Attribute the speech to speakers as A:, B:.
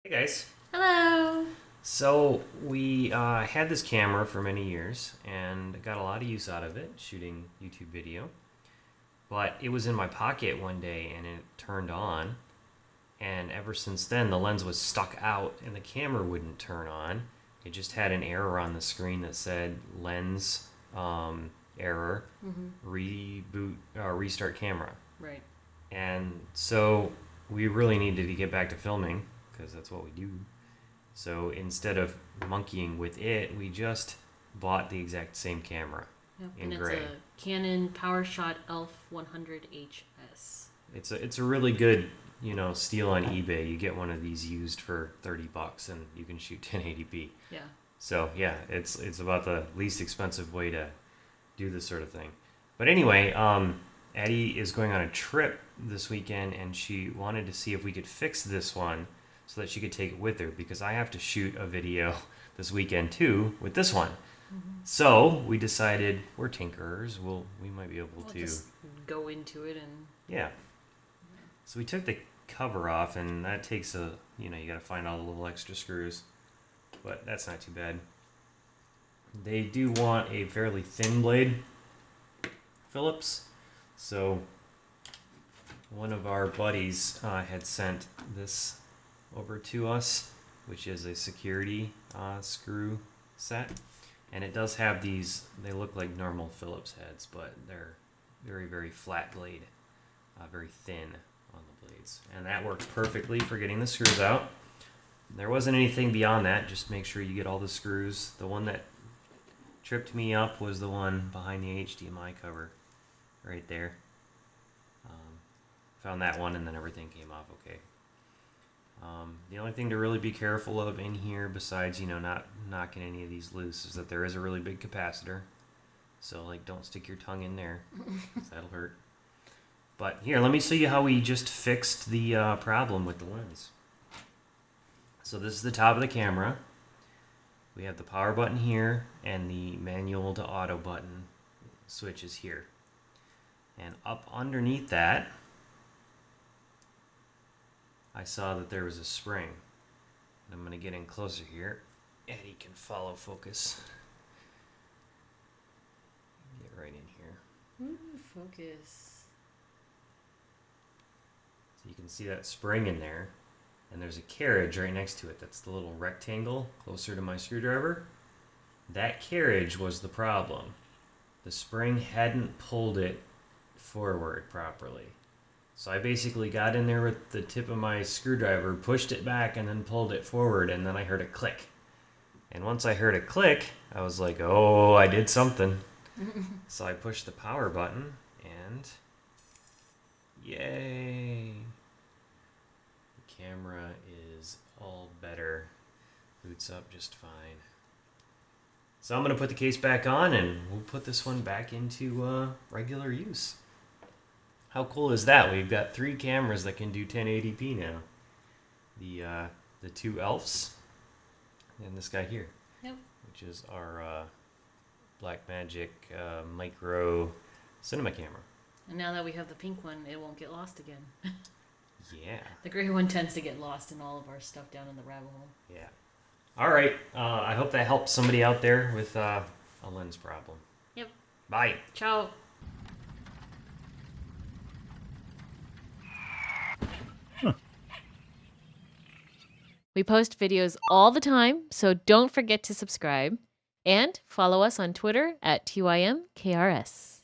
A: Hey guys.
B: Hello.
A: So we had this camera for many years and got a lot of use out of it, shooting YouTube video. But it was in my pocket one day and it turned on. And ever since then, the lens was stuck out and the camera wouldn't turn on. It just had an error on the screen that said lens error, reboot, restart camera.
B: Right.
A: And so we really needed to get back to filming because that's what we do. So instead of monkeying with it, we just bought the exact same camera
B: Yep.
A: in
B: And
A: gray.
B: it's a Canon PowerShot ELPH 100HS.
A: It's a really good steal on eBay. You get one of these used for $30 and you can shoot 1080p.
B: Yeah.
A: So yeah, it's about the least expensive way to do this sort of thing. But anyway, Addie is going on a trip this weekend and she wanted to see if we could fix this one so that she could take it with her because I have to shoot a video this weekend too with this one. So we decided we're tinkerers. We might be able
B: We'll
A: to
B: just go into it and
A: yeah. So we took the cover off and that takes you got to find all the little extra screws, but that's not too bad. They do want a fairly thin blade Phillips, so one of our buddies had sent this over to us, which is a security screw set. And it does have these, they look like normal Phillips heads, but they're very, very flat blade, very thin on the blades. And that works perfectly for getting the screws out. There wasn't anything beyond that, just make sure you get all the screws. The one that tripped me up was the one behind the HDMI cover, right there. Found that one and then everything came off okay. The only thing to really be careful of in here, besides not knocking any of these loose, is that there is a really big capacitor. So don't stick your tongue in there, 'cause that'll hurt. But here, let me show you how we just fixed the problem with the lens. So this is the top of the camera. We have the power button here and the manual to auto button switch is here. And up underneath that, I saw that there was a spring. And I'm going to get in closer here. Eddie can follow focus. Get right in here.
B: ooh, focus.
A: So you can see that spring in there. And there's a carriage right next to it. That's the little rectangle closer to my screwdriver. That carriage was the problem. The spring hadn't pulled it forward properly. So I basically got in there with the tip of my screwdriver, pushed it back, and then pulled it forward, and then I heard a click. And once I heard a click, I was like, oh, I did something. So I pushed the power button, and yay! The camera is all better. Boots up just fine. So I'm going to put the case back on, and we'll put this one back into regular use. How cool is that? We've got 3 cameras that can do 1080p now. The 2 ELPHs and this guy here,
B: Yep.
A: which is our Blackmagic micro cinema camera.
B: And now that we have the pink one, it won't get lost again.
A: Yeah.
B: The gray one tends to get lost in all of our stuff down in the rabbit hole.
A: Yeah. All right. I hope that helps somebody out there with a lens problem.
B: Yep.
A: Bye.
B: Ciao. We post videos all the time, so don't forget to subscribe and follow us on Twitter at TYMKRS.